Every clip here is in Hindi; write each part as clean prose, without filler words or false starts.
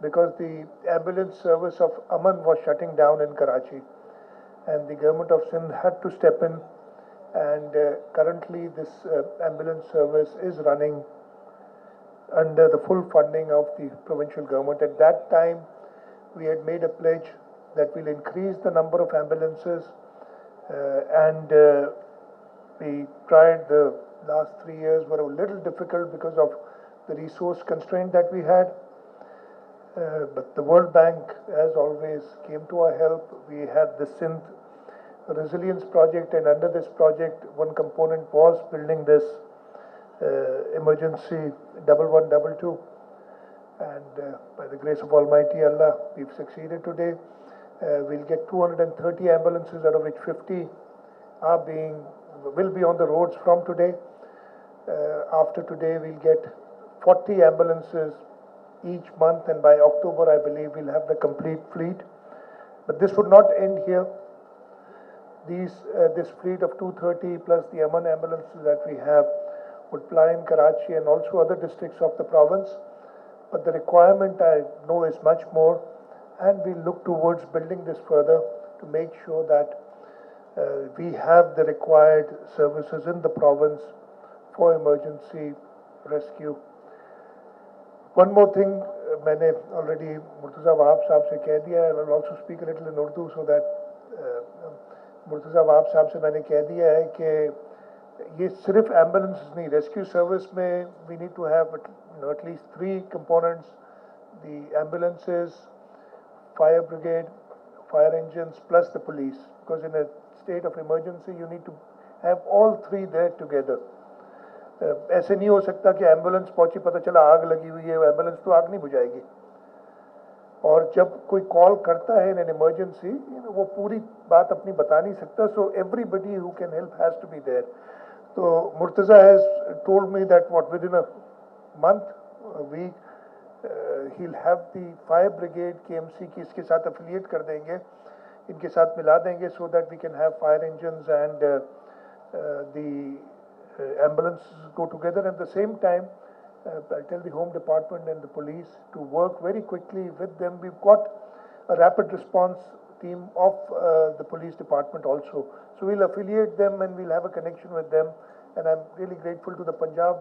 because the ambulance service of Aman was shutting down in Karachi, and the government of Sindh had to step in, and currently this ambulance service is running under the full funding of the provincial government. At that time, we had made a pledge that we'll increase the number of ambulances, and we tried. The last 3 years were a little difficult because of the resource constraint that we had. But the World Bank, as always, came to our help. We had the Sindh Resilience Project, and under this project, one component was building this emergency 1122. And by the grace of Almighty Allah, we've succeeded today. We'll get 230 ambulances, out of which 50 will be on the roads from today. After today, we'll get 40 ambulances each month, and by October, I believe, we'll have the complete fleet. But this would not end here. This fleet of 230 plus the Aman ambulances that we have would fly in Karachi and also other districts of the province. But the requirement, I know, is much more, and we look towards building this further to make sure that we have the required services in the province for emergency rescue. One more thing, मैंने already Murtaza Wahab साहब से कह दिया है. I will also speak a little in Urdu so that Murtaza Wahab साहब से मैंने कह दिया है कि ये सिर्फ एम्बुलेंस नहीं, रेस्क्यू सर्विस में we need to have at least 3 components: the ambulances, fire brigade, fire engines, plus the police. Because in a state of emergency, you need to have all 3 there together. ऐसे नहीं हो सकता कि एम्बुलेंस पहुंची, पता चला आग लगी हुई है, एम्बुलेंस तो आग नहीं बुझाएगी. और जब कोई कॉल करता है इन एन इमरजेंसी, वो पूरी बात अपनी बता नहीं सकता. So everybody who can help has to be there. तो Murtaza has told me that within a month, a week, he'll have the fire brigade KMC की इसके साथ affiliate कर देंगे, इनके साथ मिला देंगे, so that we can have fire engines and the ambulances go together. At the same time, I'll tell the Home Department and the police to work very quickly with them. We've got a rapid response team of the police department also, so we'll affiliate them and we'll have a connection with them. And I'm really grateful to the Punjab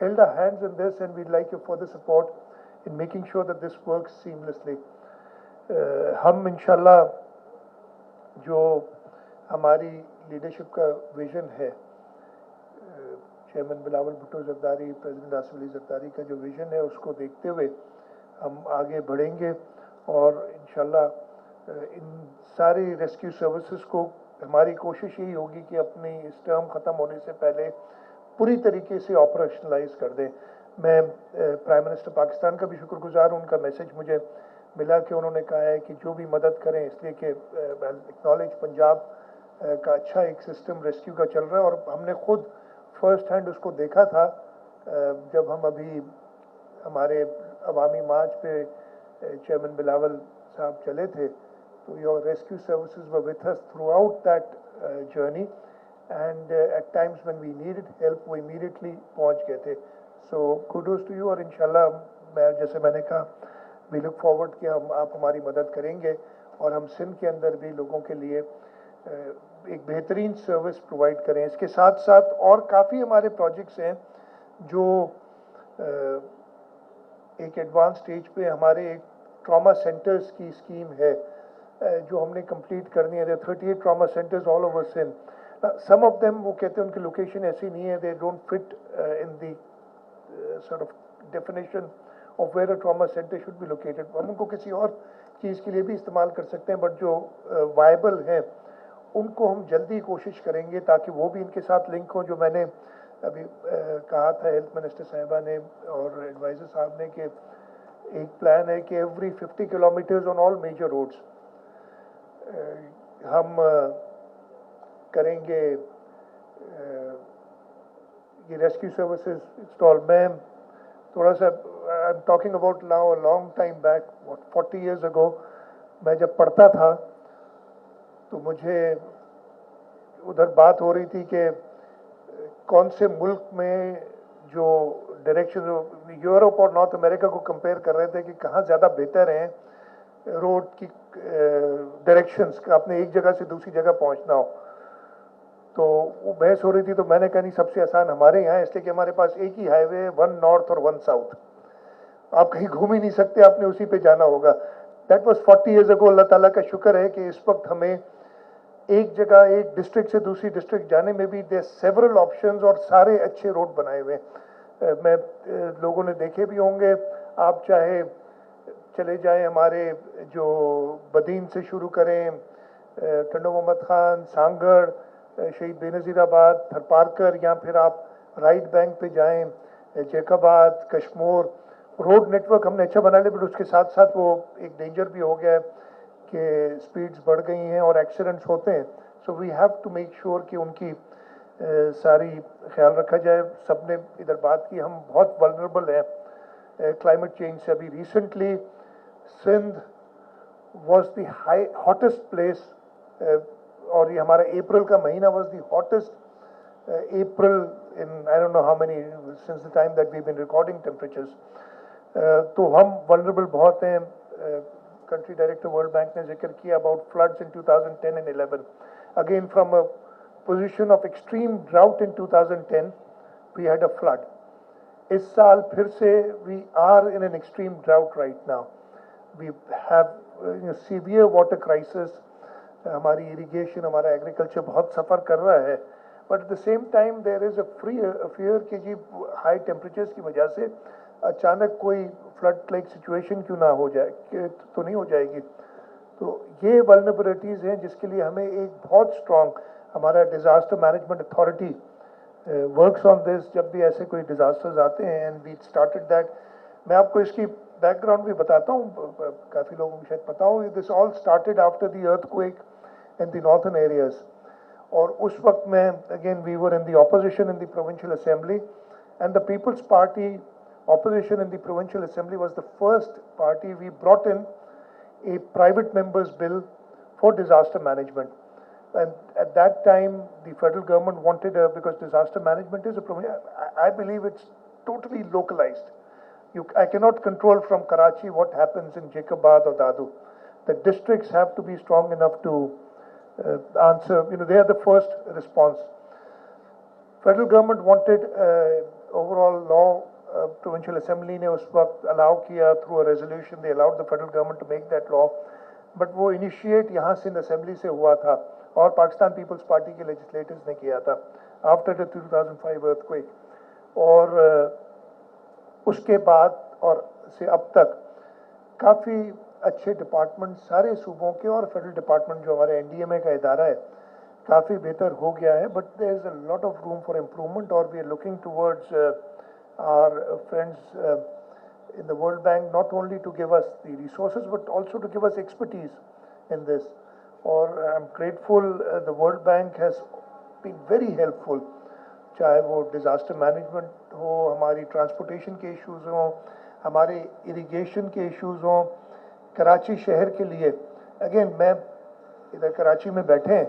held our hands in this, and we'd like your further support in making sure that this works seamlessly. हम इंशाल्लाह जो हमारी लीडरशिप का विजन है, चेयरमैन बिलावल भुट्टो जरदारी, प्रेसिडेंट आसिफ अली जरदारी का जो विजन है, उसको देखते हुए हम आगे बढ़ेंगे. और इंशाल्लाह इन सारी रेस्क्यू सर्विसेज को हमारी कोशिश यही होगी कि अपनी इस टर्म ख़त्म होने से पहले पूरी तरीके से ऑपरेशनलाइज कर दें. मैं प्राइम मिनिस्टर पाकिस्तान का भी शुक्रगुजार हूँ. उनका मैसेज मुझे मिला कि उन्होंने कहा है कि जो भी मदद करें, इसलिए कि एक्नॉलेज पंजाब का अच्छा एक सिस्टम रेस्क्यू का चल रहा है. और हमने खुद फर्स्ट हैंड उसको देखा था जब हम अभी हमारे अवामी मार्च पे चेयरमैन बिलावल साहब चले थे. So your rescue services were with us throughout that journey, and at times when we needed help, वो immediately पहुंच गए थे. So kudos to you. और इंशाल्लाह मैं जैसे मैंने कहा, we look forward कि आप हमारी मदद करेंगे और हम सिंध के अंदर भी लोगों के लिए एक बेहतरीन सर्विस प्रोवाइड करें. इसके साथ साथ और काफ़ी हमारे प्रोजेक्ट्स हैं जो एक एडवांस स्टेज पे हमारे एक ट्रॉमा सेंटर्स की स्कीम है जो हमने कंप्लीट करनी है. 38 trauma centres all over Sindh. Some of them वो कहते हैं उनकी लोकेशन ऐसी नहीं है, they don't fit in the sort of definition of where a trauma centre should be located. हम उनको किसी और चीज़ के लिए भी इस्तेमाल कर सकते हैं, बट जो वायबल हैं उनको हम जल्दी कोशिश करेंगे ताकि वो भी इनके साथ लिंक हों. जो मैंने अभी कहा था हेल्थ मिनिस्टर साहिबा ने और एडवाइज़र साहब ने कि एक प्लान है कि every 50 kilometres on all major roads हम करेंगे ये रेस्क्यू सर्विसेज इंस्टॉल. मैं थोड़ा सा I am talking about now a long time back, 40 years ago, मैं जब पढ़ता था तो मुझे उधर बात हो रही थी कि कौन से मुल्क में जो डायरेक्शन यूरोप और नॉर्थ अमेरिका को कंपेयर कर रहे थे कि कहाँ ज़्यादा बेहतर हैं रोड की डायरेक्शंस का, आपने एक जगह से दूसरी जगह पहुंचना हो। तो वो बहस हो रही थी, तो मैंने कहा नहीं, सबसे आसान हमारे यहाँ, इसलिए कि हमारे पास एक ही हाईवे है, वन नॉर्थ और वन साउथ, आप कहीं घूम ही नहीं सकते, आपने उसी पे जाना होगा। That was 40 years ago. Allah ताला का शुक्र है कि इस वक्त हमें एक जगह, एक डिस्ट्रिक्ट से दूसरी डिस्ट्रिक्ट जाने में भी देयर सेवरल ऑप्शंस और सारे अच्छे रोड बनाए हुए हैं। मैं लोगों ने देखे भी होंगे, आप चाहे चले जाएं हमारे जो बदीन से शुरू करें, टंडो मोहम्मद खान, सांगड़, शहीद बेनज़ीराबाद, थरपारकर, या फिर आप राइट बैंक पे जाएं, जैकाबाद, कश्मीर, रोड नेटवर्क हमने अच्छा बना लिया, बट उसके साथ साथ वो एक डेंजर भी हो गया है कि स्पीड्स बढ़ गई हैं और एक्सीडेंट्स होते हैं। So we have to make sure कि उनकी सारी ख्याल रखा जाए। सबने इधर बात की, हम बहुत वल्नरेबल हैं क्लाइमेट चेंज से। अभी recently Sindh was the hottest place, और ये हमारा अप्रैल का महीना was the hottest April in I don't know how many since the time that we been recording temperatures. तो हम वल्नरेबल बहुत हैं। कंट्री डायरेक्टर वर्ल्ड बैंक ने जिक्र किया about floods in 2010 and 11। Again from a position of extreme drought in 2010 we had a flood. इस साल फिर से we are in an extreme drought right now. We have severe water crisis. हमारी इरिगेशन, हमारा एग्रीकल्चर बहुत सफ़र कर रहा है, but at the same time there is a fear कि जी हाई टेम्परेचर्स की वजह से अचानक कोई फ्लड लाइक सिचुएशन क्यों ना हो जाए, तो नहीं हो जाएगी। तो ये वल्नरेबिलिटीज़ हैं जिसके लिए हमें एक बहुत स्ट्रॉन्ग, हमारा disaster management authority works on this जब भी ऐसे कोई डिज़ास्टर्स आते हैं, एंड वी स्टार्टेड दैट। मैं आपको इसकी बैकग्राउंड भी बताता हूँ, काफ़ी लोगों को शायद पता हो। This all started after the earthquake in the northern areas, और उस वक्त में again we were in the opposition in the provincial assembly, and the Peoples Party opposition in the provincial assembly was the first party. We brought in a private member's bill for disaster management, and at that time the federal government wanted because disaster management is a I believe it's totally localized. I cannot control from Karachi what happens in Jacobabad or Dadu. The districts have to be strong enough to answer, they are the first response. Federal government wanted overall law. Provincial assembly ने उस वक्त अलाउ किया through a resolution, they allowed the federal government to make that law, but वो इनिशिएट यहाँ सिंध असेंबली से हुआ था और पाकिस्तान पीपल्स पार्टी के लेजिस्लेटर्स ने किया था आफ्टर द 2005 अर्थक्वेक। और उसके बाद और से अब तक काफ़ी अच्छे डिपार्टमेंट सारे सूबों के और फेडरल डिपार्टमेंट जो हमारे एनडीएमए का इदारा है काफ़ी बेहतर हो गया है, but there is a lot of room for improvement. और we are looking towards our friends in the World Bank not only to give us the resources but also to give us expertise in this. Or I'm grateful the World Bank has been very helpful, चाहे वो disaster management हो, हमारी transportation के issues हों, हमारे irrigation के issues हों, कराची शहर के लिए। Again मैं इधर कराची में बैठे हैं,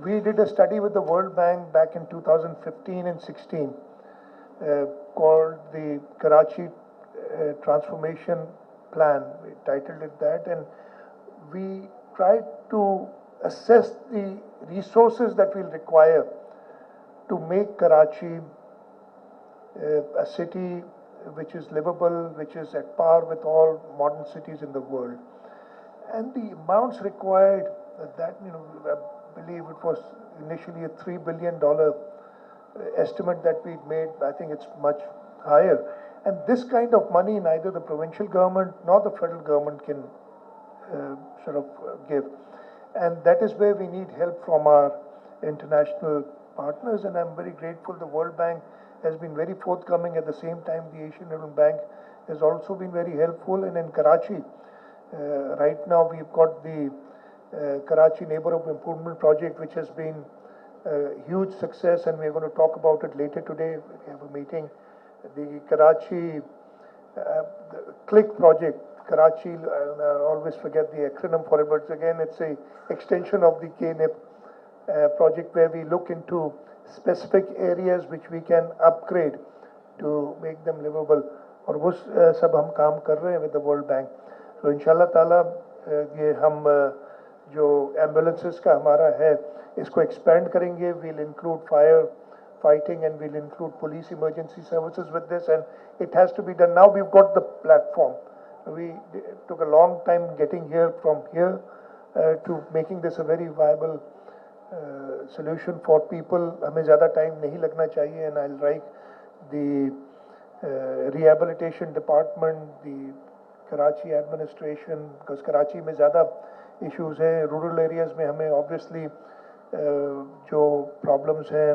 we did a study with the World Bank back in 2015 and 16 called the Karachi Transformation Plan. We titled it that, and we tried to assess the resources that we'll require to make Karachi a city which is livable, which is at par with all modern cities in the world. And the amounts required, that I believe it was initially a $3 billion estimate that we made. I think it's much higher, and this kind of money neither the provincial government nor the federal government can sort of give, and that is where we need help from our international partners. And I'm very grateful the World Bank has been very forthcoming. At the same time, the Asian Development Bank has also been very helpful. And in Karachi right now we've got the Karachi Neighborhood Improvement Project, which has been huge success, and we're going to talk about it later today. We have a meeting. The Karachi the CLIck project, Karachi, I always forget the acronym for it, but again it's a extension of the KNIP project, where we look into specific areas which we can upgrade to make them livable. और वो सब हम काम कर रहे हैं with the World Bank. तो इंशाल्लाह ताला ये हम जो एम्बुलेंसेस का हमारा है इसको एक्सपेंड करेंगे. We'll include fire fighting and we'll include police emergency services with this, and it has to be done. Now we've got the platform. We took a long time getting here from here to making this a very viable solution for people. हमें ज़्यादा टाइम नहीं लगना चाहिए, and I'll write the rehabilitation department, the Karachi administration, because Karachi में ज़्यादा issues हैं. Rural areas में हमें obviously जो problems हैं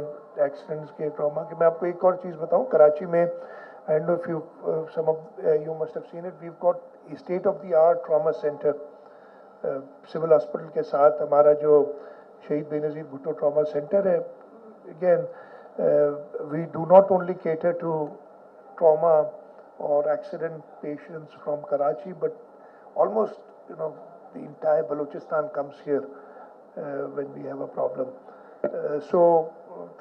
accidents के, trauma के. मैं आपको एक और चीज़ बताऊँ, कराची में I don't know if you some of you must have seen it. We've got a state-of-the-art trauma center. Civil hospital के साथ हमारा जो शहीद बेनज़ीर भुट्टो ट्रॉमा सेंटर है. Again, we do not only cater to trauma or accident patients from Karachi, but almost the entire Balochistan comes here when we have a problem. So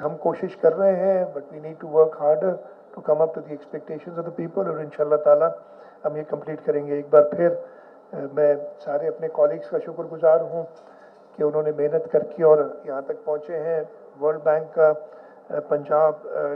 हम कोशिश कर रहे हैं, but we need to work harder to come up to the expectations of the people, और इंशाल्लाह ताला हम ये कंप्लीट करेंगे. एक बार फिर मैं सारे अपने कॉलीग्स का शुक्रगुजार हूँ कि उन्होंने मेहनत करके और यहाँ तक पहुँचे हैं. वर्ल्ड बैंक का पंजाब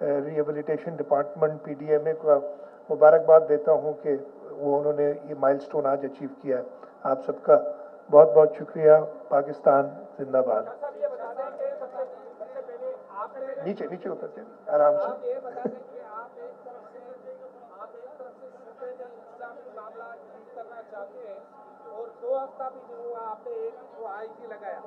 रिहेबिलिटेशन डिपार्टमेंट PDMA का मुबारकबाद देता हूँ कि वो उन्होंने ये माइलस्टोन आज अचीव किया है. आप सबका बहुत बहुत शुक्रिया. पाकिस्तान जिंदाबाद. नीचे नीचे उतरते आराम से. और 2 हफ्ता भी नहीं हुआ, आपने एक जो आईजी लगाया,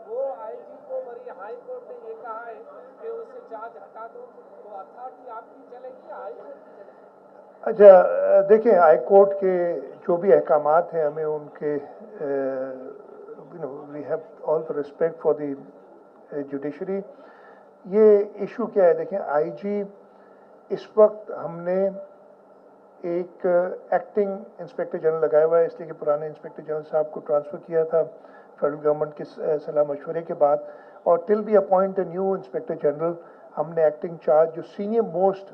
वो आईजी को बड़ी हाई कोर्ट ने ये कहा है कि उससे चार्ज हटा दो. तो अथॉरिटी आपकी चलेगी या हाई कोर्ट की चलेगी? अच्छा देखिए, हाई कोर्ट के जो भी अहकामात हैं हमें उनके we have all the respect for the judiciary. ये इशू क्या है, देखें आईजी इस वक्त हमने एक एक्टिंग इंस्पेक्टर जनरल लगाया हुआ है, इसलिए कि पुराने इंस्पेक्टर जनरल साहब को ट्रांसफ़र किया था फेडरल गवर्नमेंट के सलाह मशवरे के बाद. और till we appoint a new inspector general हमने एक्टिंग चार्ज जो सीनियर मोस्ट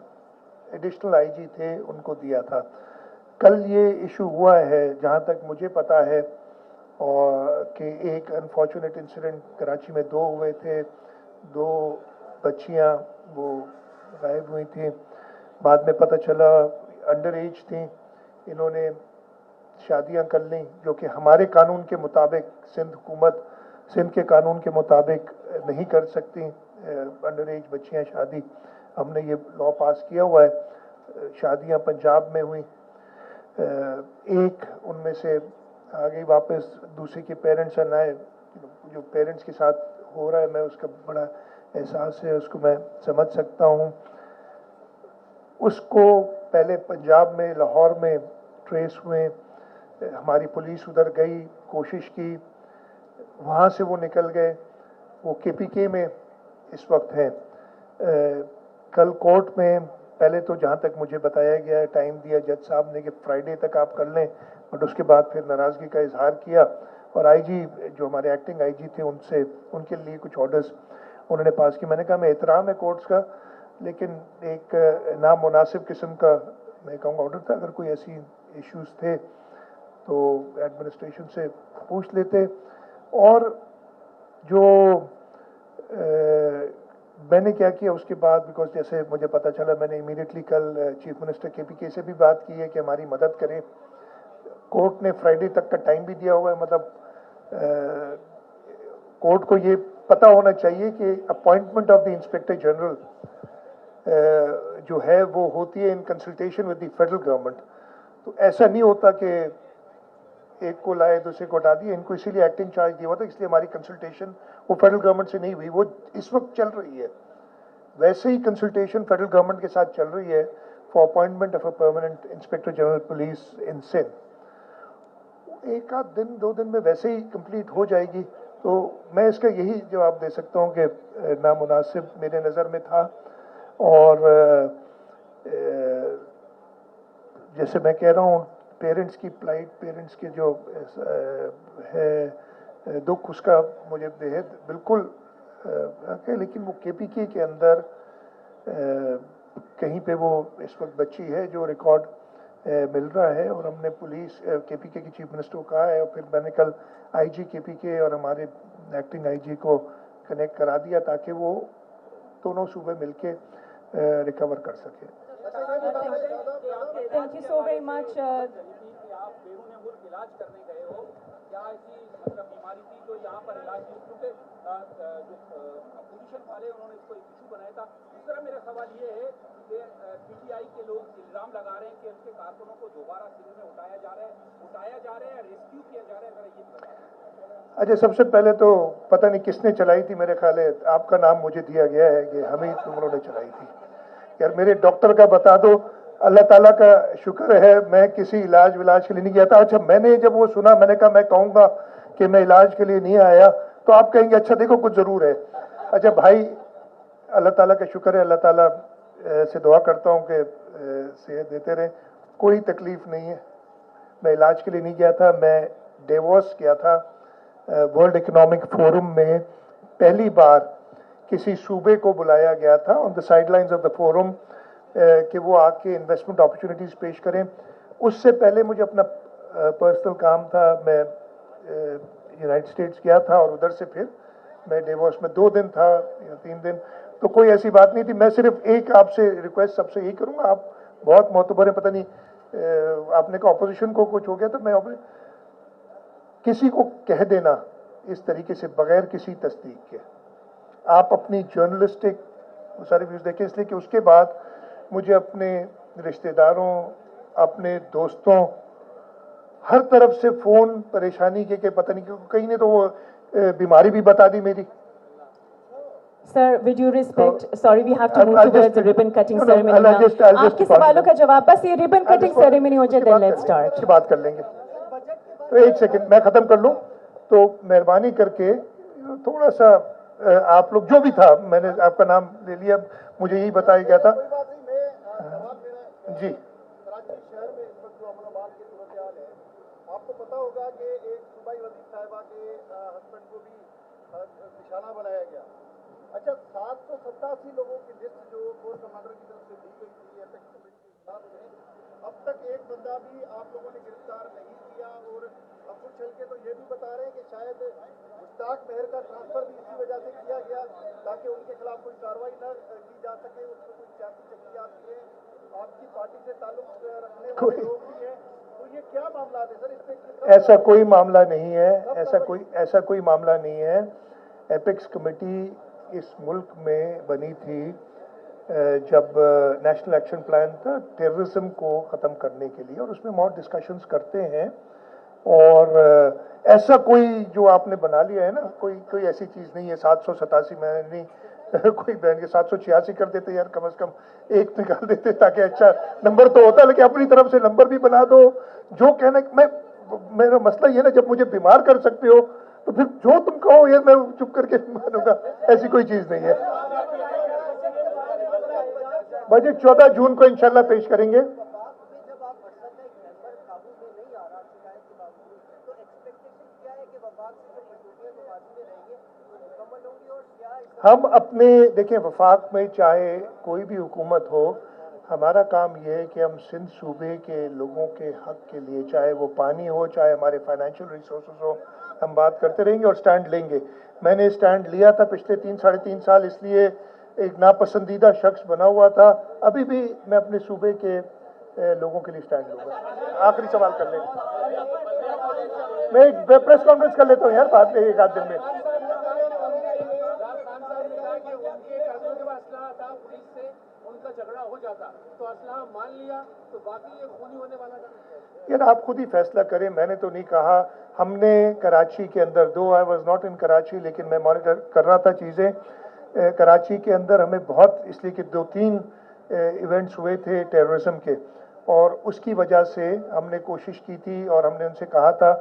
एडिशनल आईजी थे उनको दिया था. कल ये इशू हुआ है जहाँ तक मुझे पता है, और कि एक अनफॉर्चुनेट इंसिडेंट कराची में 2 हुए थे. 2 बच्चियाँ वो गायब हुई थी. बाद में पता चला अंडर एज थी. इन्होंने शादियां कर लीं जो कि हमारे कानून के मुताबिक, सिंध के कानून के मुताबिक नहीं कर सकती अंडर एज बच्चियां शादी. हमने ये लॉ पास किया हुआ है. शादियां पंजाब में हुई, एक उनमें से आ गई वापस, दूसरे के पेरेंट्स आए. जो पेरेंट्स के साथ हो रहा है मैं उसका बड़ा एहसास है, उसको मैं समझ सकता हूँ. उसको पहले पंजाब में लाहौर में ट्रेस हुए, हमारी पुलिस उधर गई, कोशिश की, वहाँ से वो निकल गए. वो KPK में इस वक्त हैं. कल कोर्ट में पहले तो जहाँ तक मुझे बताया गया है टाइम दिया जज साहब ने कि फ्राइडे तक आप कर लें, बट उसके बाद फिर नाराज़गी का इजहार किया. और आईजी जो हमारे एक्टिंग आईजी थे उनके लिए कुछ ऑर्डर्स उन्होंने पास किए. मैंने कहा मैं एहतराम है कोर्ट्स का, लेकिन एक नामुनासिब किस्म का मैं कहूँगा ऑर्डर था. अगर कोई ऐसी इश्यूज थे तो एडमिनिस्ट्रेशन से पूछ लेते. और जो मैंने क्या किया उसके बाद, बिकॉज जैसे मुझे पता चला, मैंने इमीडिएटली कल चीफ मिनिस्टर KPK से भी बात की है कि हमारी मदद करें. कोर्ट ने फ्राइडे तक का टाइम भी दिया हुआ है. मतलब कोर्ट को ये पता होना चाहिए कि appointment of the inspector general जो है वो होती है in consultation with the federal government. तो ऐसा नहीं होता कि एक को लाए दूसरे को हटा दिए. इनको इसीलिए एक्टिंग चार्ज दिया हुआ था, इसलिए हमारी कंसल्टेशन वो फेडरल गवर्नमेंट से नहीं हुई. वो इस वक्त चल रही है. वैसे ही कंसल्टेशन फेडरल गवर्नमेंट के साथ चल रही है for appointment of a permanent inspector general police in Sindh. 1 आध दिन 2 दिन में वैसे ही कंप्लीट हो जाएगी. तो मैं इसका यही जवाब दे सकता हूँ कि नामुनासिब मेरे नज़र में था. और जैसे मैं कह रहा हूँ, पेरेंट्स की प्लाइट, पेरेंट्स के जो है दुख, उसका मुझे बेहद बिल्कुल लेकिन वो KPK के अंदर कहीं पे वो इस वक्त बच्ची है जो रिकॉर्ड मिल रहा है, और हमने पुलिस केपीके की चीफ मिनिस्टर को कहा है, और फिर मैंने कल आईजी केपीके और हमारे एक्टिंग आईजी को कनेक्ट करा दिया ताकि वो दोनों सूबे मिलके रिकवर कर सके। Thank you so very much. आप बेरूने मुल्क इलाज करने गए हो, क्या ऐसी मतलब बीमारी थी जो यहाँ पर इलाज नहीं, क्योंकि जो अपोजिशन वाले उन्होंने इसको एक इशू बनाया था। दूसरा मेरा सवाल ये है कि पीटीआई के लोग इल्जाम लगा रहे हैं कि उनके कारकुनों को दोबारा सिंध में उठाया जा रहा है, रेस्क्यू किया जा रहा है, जरा ये बताएं। अच्छा, सबसे पहले तो पता नहीं किसने चलाई थी, मेरे ख्याल है आपका नाम मुझे दिया गया है कि हम ही तुम लोगों ने चलाई थी। यार मेरे डॉक्टर का बता दो, अल्लाह ताला का शुक्र है मैं किसी इलाज विलाज के लिए नहीं गया था। अच्छा, मैंने जब वो सुना, मैंने कहा मैं कहूँगा कि मैं इलाज के लिए नहीं आया तो आप कहेंगे अच्छा देखो कुछ ज़रूर है। अच्छा भाई, अल्लाह ताला का शुक्र है, अल्लाह ताला से दुआ करता हूँ कि सेहत देते रहे, कोई तकलीफ़ नहीं है। मैं इलाज के लिए नहीं गया था, मैं डेवोस गया था। वर्ल्ड इकोनॉमिक फोरम में पहली बार किसी सूबे को बुलाया गया था on the sidelines of the forum कि वो आके इन्वेस्टमेंट अपॉर्चुनिटीज़ पेश करें। उससे पहले मुझे अपना पर्सनल काम था, मैं यूनाइटेड स्टेट्स गया था और उधर से फिर मैं डेवोस में 2 दिन था या 3 दिन, तो कोई ऐसी बात नहीं थी। मैं सिर्फ एक आपसे रिक्वेस्ट सबसे यही करूँगा, आप बहुत मोतबर हैं, पता नहीं आपने कहा अपोजिशन को कुछ हो गया, तो मैं किसी को कह देना इस तरीके से बगैर किसी तस्दीक के, आप अपनी जर्नलिस्टिक सारे व्यूज़ देखें, इसलिए कि उसके बाद मुझे अपने रिश्तेदारों, अपने दोस्तों, हर तरफ से फ़ोन परेशानी के पता नहीं क्यों, कहीं ने तो वो बीमारी भी बता दी मेरी। Sir, with due respect, sorry, we have to move towards the ribbon cutting ceremony now. आपके सवालों का जवाब, बस ये ribbon cutting ceremony हो जाए, then let's start. उसके बाद कर लेंगे। तो एक सेकंड मैं ख़त्म कर लूँ, तो मेहरबानी करके थोड़ा सा आप लोग, जो भी था, मैंने आपका नाम ले लिया, मुझे यही बताया गया था जी। कराची शहर में इस वक्त जो अमन की सूरत हाल है, आपको पता होगा कि एक सूबाई वज़ीर साहिबा के हस्बैंड को भी निशाना बनाया गया। अच्छा, 787 लोगों की लिस्ट जो कोर कमांडर की तरफ से दी गई थी एपेक्स कमेटी के खिलाफ में, अब तक एक बंदा भी आप लोगों ने गिरफ्तार नहीं किया, और अब कुछ हल्के तो ये भी बता रहे हैं कि शायद मुश्ताक मेहर का ट्रांसफर भी इसी वजह से किया गया ताकि उनके खिलाफ कोई कार्रवाई न की जा सके। उसमें कुछ सियासी शख्सियात भी हैं, आपकी पार्टी से ताल्लुक रखने वाले लोग भी हैं, तो ये क्या मामला है सर? इसमें ऐसा कोई मामला नहीं है, ऐसा कोई मामला नहीं है। एपेक्स कमेटी इस मुल्क में बनी थी जब नेशनल एक्शन प्लान था टेररिज्म को ख़त्म करने के लिए, और उसमें बहुत डिस्कशंस करते हैं, और ऐसा कोई जो आपने बना लिया है ना, कोई ऐसी चीज़ नहीं है। 787 में नहीं कोई बहन के 786 कर देते यार, कम से कम एक निकाल देते ताकि अच्छा नंबर तो होता, लेकिन अपनी तरफ से नंबर भी बना दो। जो कहना मेरा मसला ये ना, जब मुझे बीमार कर सकते हो तो फिर जो तुम कहो यार मैं चुप करके मानूंगा, ऐसी कोई चीज़ नहीं है। बजट 14 जून को इंशाल्लाह पेश करेंगे। हम अपने देखिए, वफाक में चाहे कोई भी हुकूमत हो, हमारा काम ये है कि हम सिंध सूबे के लोगों के हक के लिए, चाहे वो पानी हो, चाहे हमारे फाइनेंशियल रिसोर्सेज हो, हम बात करते रहेंगे और स्टैंड लेंगे। मैंने स्टैंड लिया था पिछले 3-3.5 साल, इसलिए एक नापसंदीदा शख्स बना हुआ था। अभी भी मैं अपने सूबे के लोगों के लिए स्टैंड लूँगा। आखिरी सवाल कर लें, मैं एक प्रेस कॉन्फ्रेंस कर लेता हूँ यार बाद में, 1 आध दिन में। उनका झगड़ा हो जाता तो असला मान लिया तो बाकी ये खूनी होने वाला था। यार आप खुद ही फैसला करें, मैंने तो नहीं कहा। हमने कराची के अंदर, दो I was not in Karachi, लेकिन मैं मॉनिटर कर रहा था चीज़ें। कराची के अंदर हमें बहुत, इसलिए कि 2-3 इवेंट्स हुए थे टेररिज्म के, और उसकी वजह से हमने कोशिश की थी, और हमने उनसे कहा था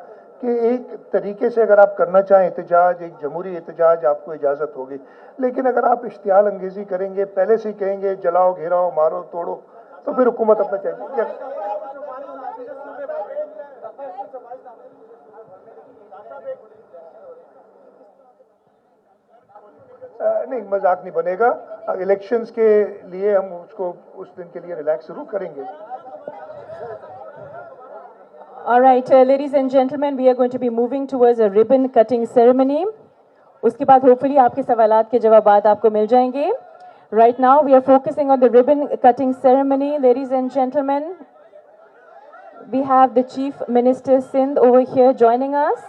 कि एक तरीके से अगर आप करना चाहें एहतजाज, एक जमहूरी एहतजाज, आपको इजाज़त होगी, लेकिन अगर आप इश्तियाल अंगेज़ी करेंगे, पहले से ही कहेंगे जलाओ, घेराओ, मारो, तोड़ो, तो फिर हुकूमत अपना चाहिए। नहीं, मजाक नहीं बनेगा। इलेक्शंस के लिए हम उसको उस दिन के लिए रिलैक्स जरूर करेंगे. All right, ladies and gentlemen, we are going to be moving towards a ribbon cutting ceremony. उसके बाद hopefully आपके सवालात के जवाबात आपको मिल जाएंगे. Right now we are focusing on the ribbon cutting ceremony. Ladies and gentlemen, we have the Chief Minister Sindh over here joining us.